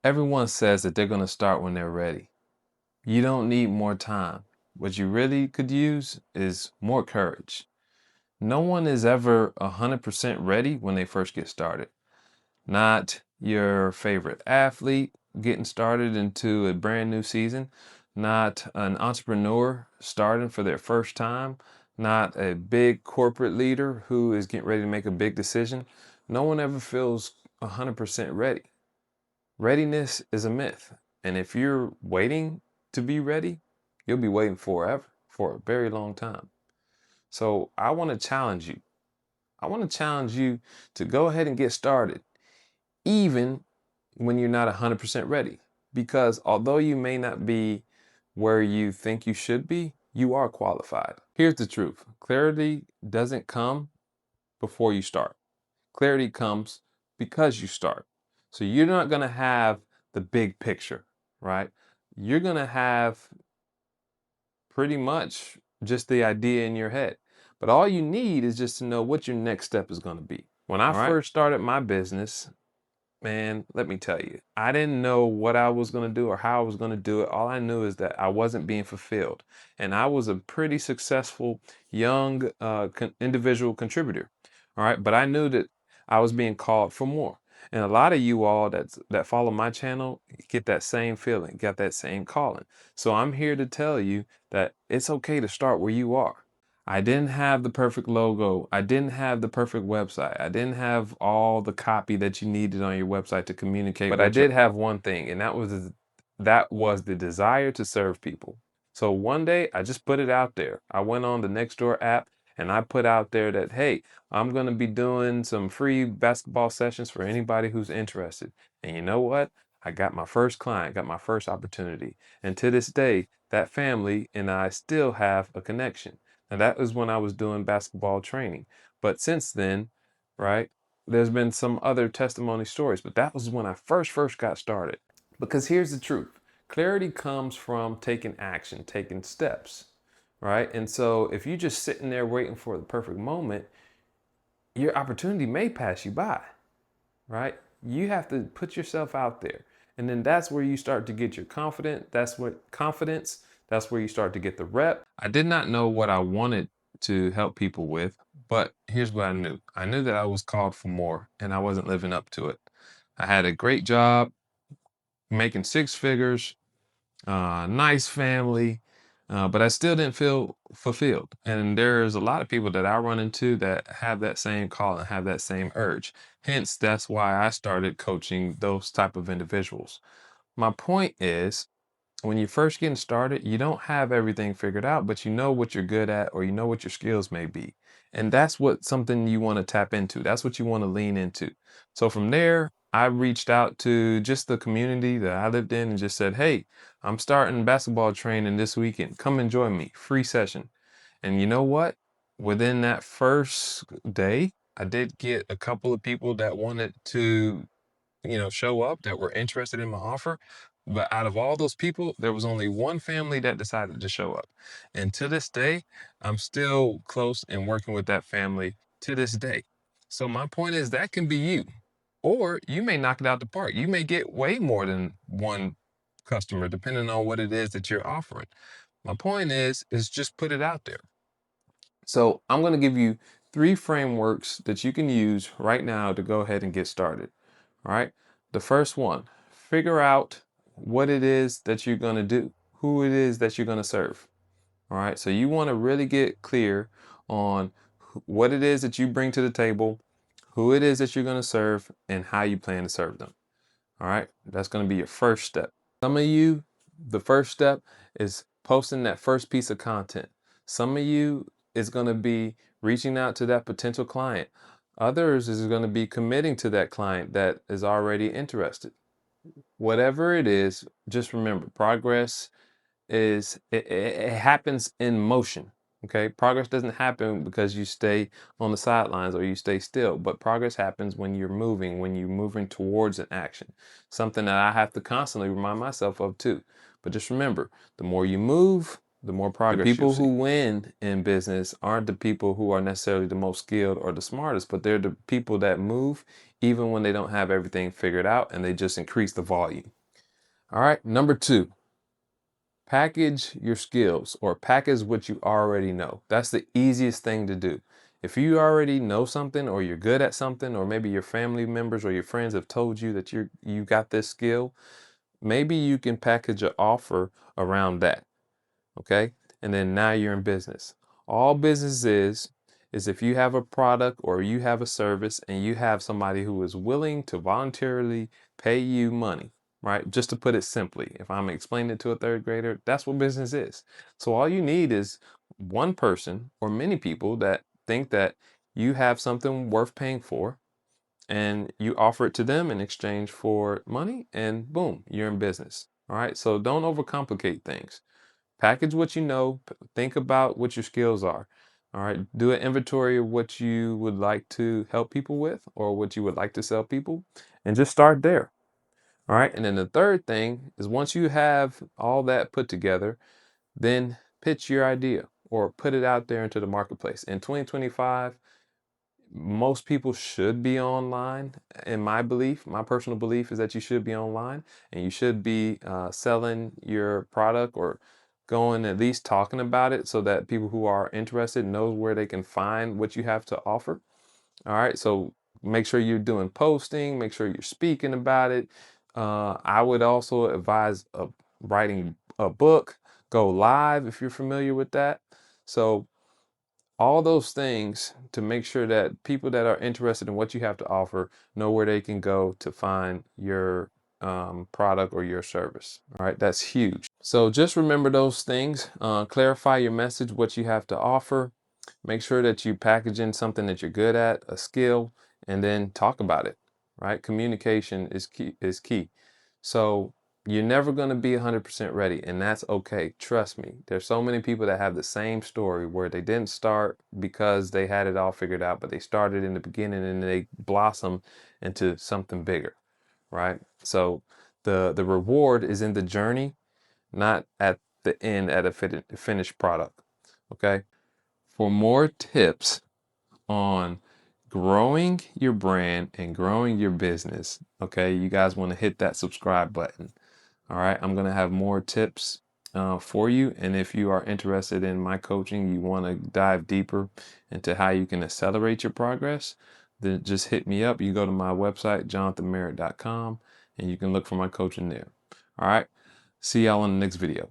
Everyone says that they're going to start when they're ready. You don't need more time. What you really could use is more courage. No one is ever 100% ready when they first get started. Not your favorite athlete getting started into a brand new season, not an entrepreneur starting for their first time, not a big corporate leader who is getting ready to make a big decision. No one ever feels 100% ready. Readiness is a myth. And if you're waiting to be ready, you'll be waiting forever, for a very long time. So I want to challenge you. I want to challenge you to go ahead and get started, even when you're not 100% ready. Because although you may not be where you think you should be, you are qualified. Here's the truth. Clarity doesn't come before you start. Clarity comes because you start. So you're not going to have the big picture, right? You're going to have pretty much just the idea in your head. But all you need is just to know what your next step is going to be. When I first started my business, man, let me tell you, I didn't know what I was going to do or how I was going to do it. All I knew is that I wasn't being fulfilled. And I was a pretty successful young individual contributor. All right. But I knew that I was being called for more. And a lot of you all that follow my channel get that same feeling, get that same calling. So I'm here to tell you that it's okay to start where you are. I didn't have the perfect logo. I didn't have the perfect website. I didn't have all the copy that you needed on your website to communicate. But I did have one thing, and that was the desire to serve people. So one day I just put it out there. I went on the Nextdoor app and I put out there that, hey, I'm going to be doing some free basketball sessions for anybody who's interested. And you know what? I got my first client, got my first opportunity. And to this day, that family and I still have a connection. And that was when I was doing basketball training. But since then, right, there's been some other testimony stories, but that was when I first got started. Because here's the truth. Clarity comes from taking action, taking steps, right? And so if you're just sitting there waiting for the perfect moment, your opportunity may pass you by, right? You have to put yourself out there. And then that's where you start to get your confidence. That's where you start to get the rep. I did not know what I wanted to help people with, but here's what I knew. I knew that I was called for more and I wasn't living up to it. I had a great job, making six figures, nice family, but I still didn't feel fulfilled. And there's a lot of people that I run into that have that same call and have that same urge. Hence, that's why I started coaching those type of individuals. My point is, when you're first getting started, you don't have everything figured out, but you know what you're good at or you know what your skills may be. And that's what something you want to tap into. That's what you want to lean into. So from there, I reached out to just the community that I lived in and just said, hey, I'm starting basketball training this weekend. Come and join me. Free session. And you know what? Within that first day, I did get a couple of people that wanted to show up that were interested in my offer. But out of all those people, there was only one family that decided to show up. And to this day, I'm still close and working with that family to this day. So my point is that can be you. Or you may knock it out the park. You may get way more than one customer, depending on what it is that you're offering. My point is just put it out there. So I'm going to give you 3 frameworks that you can use right now to go ahead and get started. All right. The first one, figure out what it is that you're going to do, who it is that you're going to serve. All right. So you want to really get clear on what it is that you bring to the table, who it is that you're going to serve, and how you plan to serve them. All right. That's going to be your first step. Some of you, the first step is posting that first piece of content. Some of you is going to be reaching out to that potential client. Others is going to be committing to that client that is already interested. Whatever it is, just remember progress it happens in motion. Okay, progress doesn't happen because you stay on the sidelines or you stay still, but progress happens when you're moving, when you're moving towards an action. Something that I have to constantly remind myself of too. But just remember, the more you move, the more progress. The people who win in business aren't the people who are necessarily the most skilled or the smartest, but they're the people that move even when they don't have everything figured out and they just increase the volume. All right, number 2, package your skills or package what you already know. That's the easiest thing to do. If you already know something or you're good at something, or maybe your family members or your friends have told you that you got this skill, maybe you can package an offer around that. Okay. And then now you're in business. All business is if you have a product or you have a service and you have somebody who is willing to voluntarily pay you money, right? Just to put it simply, if I'm explaining it to a third grader, that's what business is. So all you need is one person or many people that think that you have something worth paying for, and you offer it to them in exchange for money, and boom, you're in business. All right. So don't overcomplicate things. Package what you know, think about what your skills are. All right, do an inventory of what you would like to help people with or what you would like to sell people, and just start there. All right, and then the third thing is, once you have all that put together, then pitch your idea or put it out there into the marketplace. In 2025, most people should be online. In my belief, my personal belief is that you should be online and you should be selling your product, or going at least talking about it, so that people who are interested knows where they can find what you have to offer. All right, so make sure you're doing posting, make sure you're speaking about it. I would also advise writing a book, go live if you're familiar with that. So all those things to make sure that people that are interested in what you have to offer know where they can go to find your product or your service. All right, that's huge. So just remember those things. Clarify your message, what you have to offer. Make sure that you package in something that you're good at, a skill, and then talk about it. Right? Communication is key. So you're never going to be 100% ready, and that's okay. Trust me. There's so many people that have the same story, where they didn't start because they had it all figured out, but they started in the beginning and they blossomed into something bigger, right? So the reward is in the journey, not at the end at a finished product. Okay? For more tips on growing your brand and growing your business, okay, you guys want to hit that subscribe button. All right, I'm going to have more tips for you. And if you are interested in my coaching, you want to dive deeper into how you can accelerate your progress, then just hit me up. You go to my website, jonathanmerritt.com, and you can look for my coaching there. All right, see y'all in the next video.